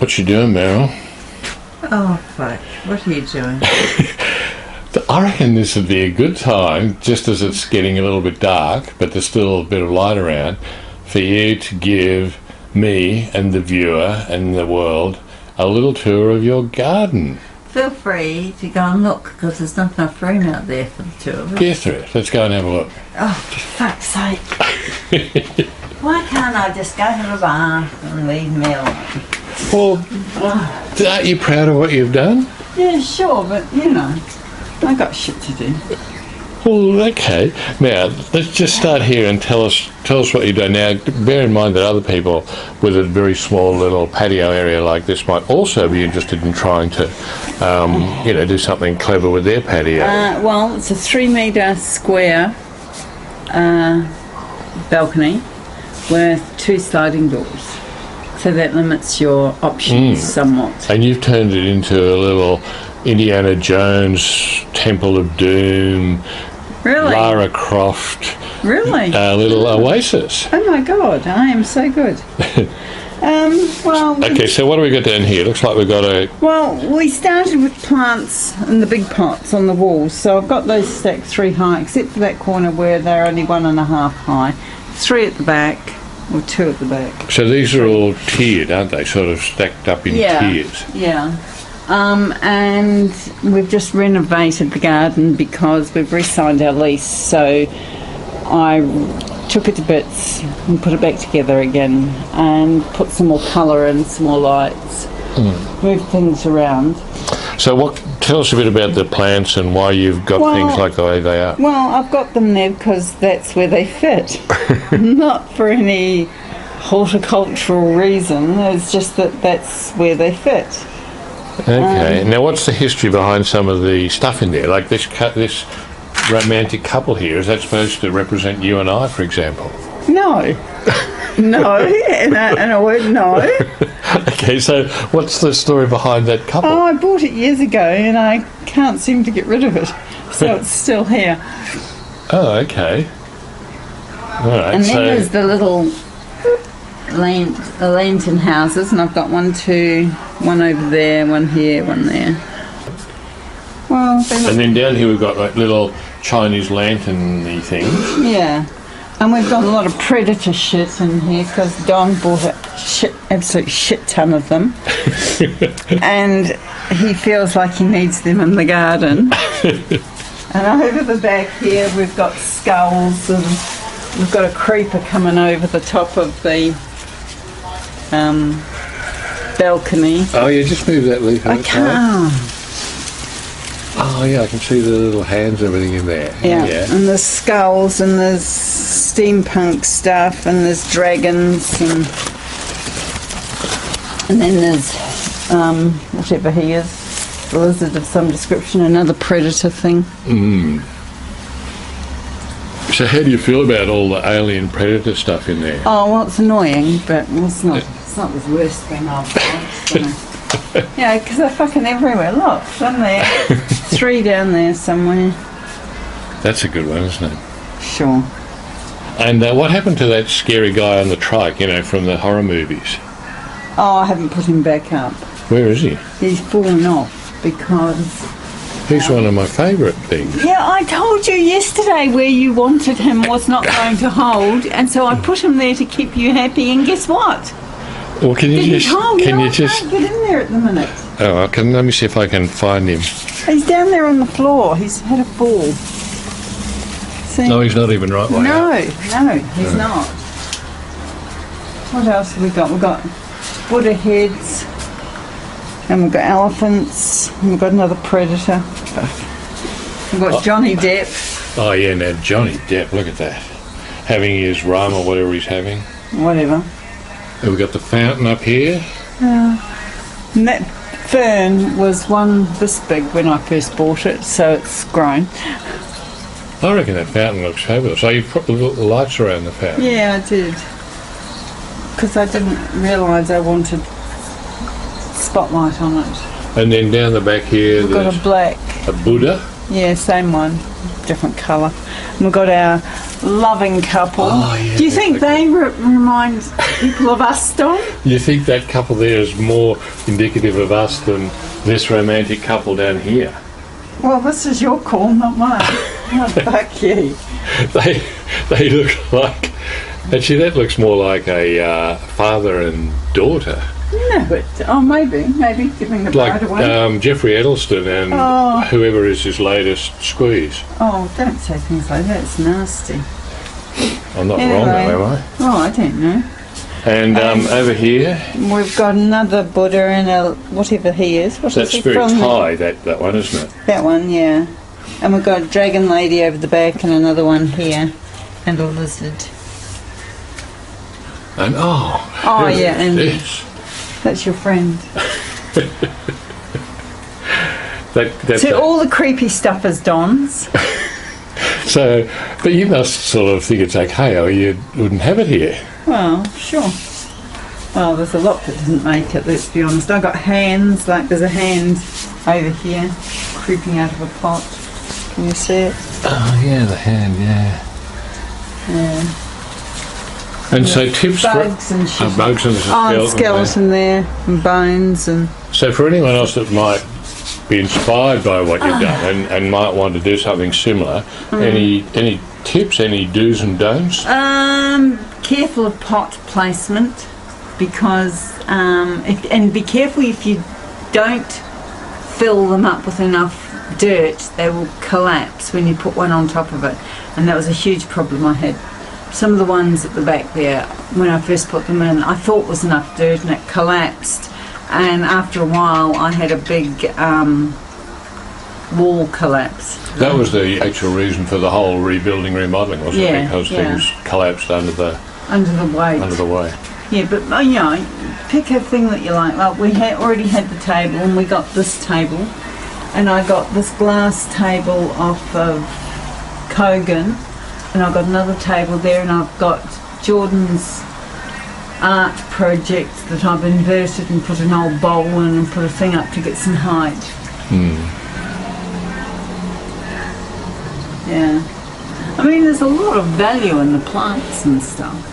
What you doing, Merrill? Oh, fuck. What are you doing? I reckon this would be a good time, just as it's getting a little bit dark, but there's still a bit of light around, for you to give me and the viewer and the world a little tour of your garden. Feel free to go and look, because there's not enough room out there for the two of us. Get through it. Let's go and have a look. Oh, for fuck's sake. Why can't I just go to the bath and leave me alone? Well, aren't you proud of what you've done? Yeah, sure, but, you know, I got shit to do. Well, okay. Now, let's just start here and tell us what you've done. Now, bear in mind that other people with a very small little patio area like this might also be interested in trying to, do something clever with their patio. Well, it's a 3 metre square balcony with 2 sliding doors. So that limits your options somewhat. And you've turned it into a little Indiana Jones Temple of Doom, Really? Lara Croft, Really? little oasis. Oh my God, I am so good. Okay, so what do we got down here? Looks like we've got a... Well, we started with plants in the big pots on the walls. So I've got those stacked 3 high, except for that corner where they're only 1.5 high. 3 at the back, or 2 at the back. So these are all tiered, aren't they? Sort of stacked up in tiers. Yeah. And we've just renovated the garden because we've re-signed our lease. So I took it to bits and put it back together again and put some more colour and some more lights. Moved things around. So tell us a bit about the plants and why you've got things like the way they are. Well, I've got them there because that's where they fit. Not for any horticultural reason. It's just that that's where they fit. Okay. Now, what's the history behind some of the stuff in there? Like this romantic couple here, is that supposed to represent you and I, for example? No. No, and a word no. Okay, so what's the story behind that couple? Oh, I bought it years ago and I can't seem to get rid of it. So it's still here. Oh, okay. All right. And then there's the little lantern houses, and I've got one over there, one here, one there. Well, and then down here we've got like little Chinese lantern-y things. Yeah. And we've got a lot of predator shit in here because Don bought absolute shit ton of them. And he feels like he needs them in the garden. And over the back here we've got skulls, and we've got a creeper coming over the top of the balcony. Oh, yeah, just move that leaf. I can't. Oh, yeah, I can see the little hands and everything in there. Yeah, and there's skulls, and there's steampunk stuff, and there's dragons, and then there's whatever he is, a lizard of some description, another predator thing. So how do you feel about all the alien predator stuff in there? Oh, well, it's annoying, but it's not the worst thing I've got. So. Yeah, because they're fucking everywhere. Look, down there. 3 down there somewhere. That's a good one, isn't it? Sure. And what happened to that scary guy on the trike, from the horror movies? Oh, I haven't put him back up. Where is he? He's fallen off because... He's one of my favourite things. Yeah, I told you yesterday where you wanted him was not going to hold, and so I put him there to keep you happy, and guess what? Well, can you just... I can't get in there at the minute. Oh, let me see if I can find him. He's down there on the floor. He's had a fall. See? No, he's not even right way No, up. he's not. What else have we got? We've got Buddha heads, and we've got elephants, and we've got another predator. We've got Johnny Depp. Oh, yeah, now Johnny Depp, look at that. Having his rum or whatever he's having. Whatever. And we've got the fountain up here. And that fern was one this big when I first bought it, so it's grown. I reckon that fountain looks fabulous. So you put the little lights around the fountain? Yeah, I did. Because I didn't realise I wanted spotlight on it. And then down the back here We've got a black. a Buddha. Yeah, same one, different colour. And we've got our loving couple. Oh, yeah, Do you think they remind people of us, Don? You think that couple there is more indicative of us than this romantic couple down here? Well, this is your call, not mine. Oh, fuck you. They look like... Actually, that looks more like a father and daughter. No, but maybe giving the bride away. Like Jeffrey Edelston and whoever is his latest squeeze. Oh, don't say things like that. It's nasty. I'm not wrong though, am I? Oh, I don't know. And over here, we've got another Buddha and a whatever he is. What that's is he very from? Thai. That one, isn't it? That one, yeah. And we've got a dragon lady over the back and another one here, and a lizard. And yeah, and this. That's your friend. That's So all the creepy stuff is Don's. So, but you must sort of think it's okay, or you wouldn't have it here. Well, sure. Well, there's a lot that didn't make it, let's be honest. I got hands, like there's a hand over here, creeping out of a pot. Can you see it? Oh yeah, the hand, yeah. Yeah. And so tips bugs for and shit. bugs and skeleton there, and bones and... So for anyone else that might be inspired by what you've done and might want to do something similar, any tips, any do's and don'ts? Careful of pot placement, because and be careful if you don't fill them up with enough dirt, they will collapse when you put one on top of it, and that was a huge problem I had. Some of the ones at the back there, when I first put them in, I thought was enough dirt and it collapsed, and after a while I had a big wall collapse. That was the actual reason for the whole rebuilding, remodelling, wasn't it? Because things collapsed under the weight. Yeah, but you know, pick a thing that you like. Like we already had the table, and we got this table, and I got this glass table off of Kogan, and I've got another table there, and I've got Jordan's art project that I've inverted and put an old bowl in and put a thing up to get some height. Yeah. I mean, there's a lot of value in the plants and stuff.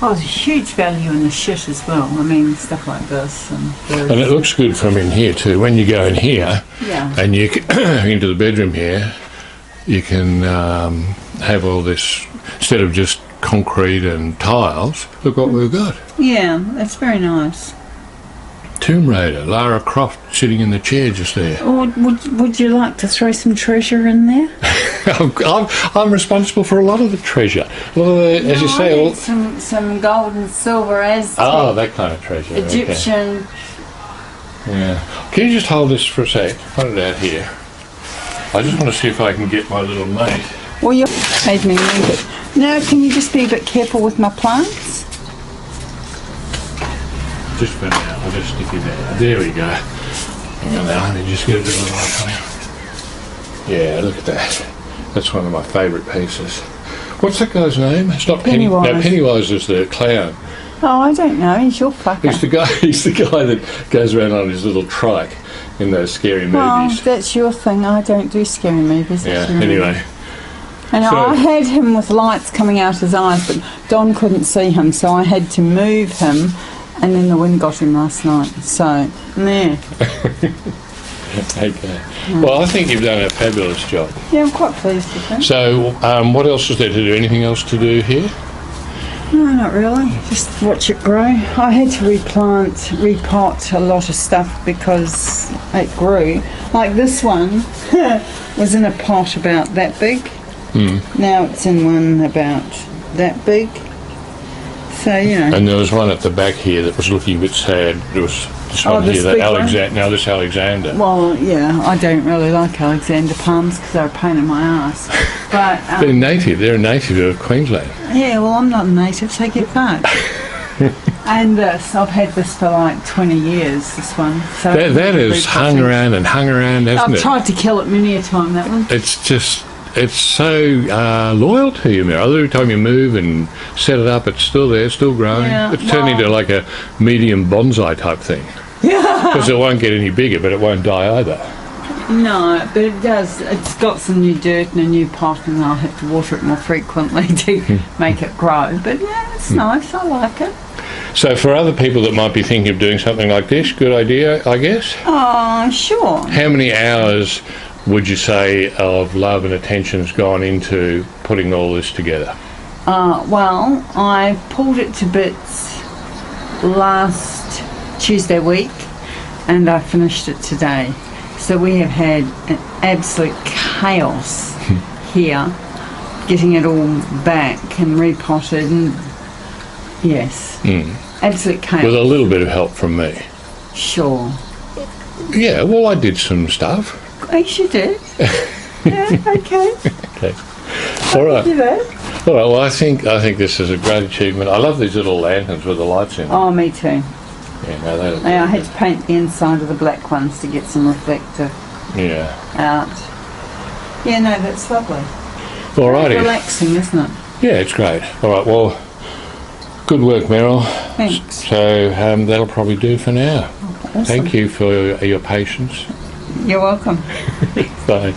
Oh, there's a huge value in the shit as well. I mean, stuff like this. And it looks good from in here too. When you go in here, and you can, into the bedroom here, you can have all this, instead of just concrete and tiles, look what we've got. Yeah, that's very nice. Tomb Raider, Lara Croft sitting in the chair just there. Or would you like to throw some treasure in there? I'm responsible for a lot of the treasure. A lot of the, as you say, all some gold and silver, Aztec. Oh, that kind of treasure. Egyptian. Okay. Yeah. Can you just hold this for a sec? Put it out here. I just want to see if I can get my little mate. Well, you made me move it. Now, can you just be a bit careful with my plants? Just for now, I'll just stick it there. There we go. And now, let me just get a bit of light on it. Yeah, look at that. That's one of my favourite pieces. What's that guy's name? It's not Pennywise. No, Pennywise is the clown. Oh, I don't know. He's your fucker. He's the guy that goes around on his little trike in those scary movies. Well, that's your thing. I don't do scary movies. Yeah, anyway. And so, I had him with lights coming out his eyes, but Don couldn't see him, so I had to move him, and then the wind got him last night. So, yeah. Okay. Well, I think you've done a fabulous job. Yeah, I'm quite pleased with that. So, what else is there to do? Anything else to do here? No, not really. Just watch it grow. I had to repot a lot of stuff because it grew. Like this one was in a pot about that big. Now it's in one about that big. So, you know. And there was one at the back here that was looking a bit sad. There was this one here, that Alexander. This Alexander. Well, yeah, I don't really like Alexander palms because they're a pain in my ass. But they're native. They're a native of Queensland. Yeah, well, I'm not a native, so get fucked. And this, I've had this for like 20 years, this one. So that is hung around, hasn't it? I've tried to kill it many a time, that one. It's so loyal to you, Merryl. Every time you move and set it up, it's still there, still growing. Yeah, it's turned into like a medium bonsai type thing. Yeah. Because it won't get any bigger, but it won't die either. No, but it does. It's got some new dirt and a new pot, and I'll have to water it more frequently to make it grow. But yeah, it's nice. I like it. So for other people that might be thinking of doing something like this, good idea, I guess. Oh, sure. How many hours would you say of love and attention's gone into putting all this together? Well, I pulled it to bits last Tuesday week, and I finished it today. So we have had an absolute chaos here, getting it all back and repotted, and yes, absolute chaos. With a little bit of help from me. Sure. Yeah, well, I did some stuff. Yes, you did. Yeah, okay. Okay. All right. Do that. All right. Well, I think this is a great achievement. I love these little lanterns with the lights in them. Oh, me too. Yeah, no, they look I had to paint the inside of the black ones to get some reflective out. Yeah, no, that's lovely. All righty. Relaxing, isn't it? Yeah, it's great. All right. Well, good work, Merryl. Thanks. So that'll probably do for now. Awesome. Thank you for your patience. You're welcome. Bye.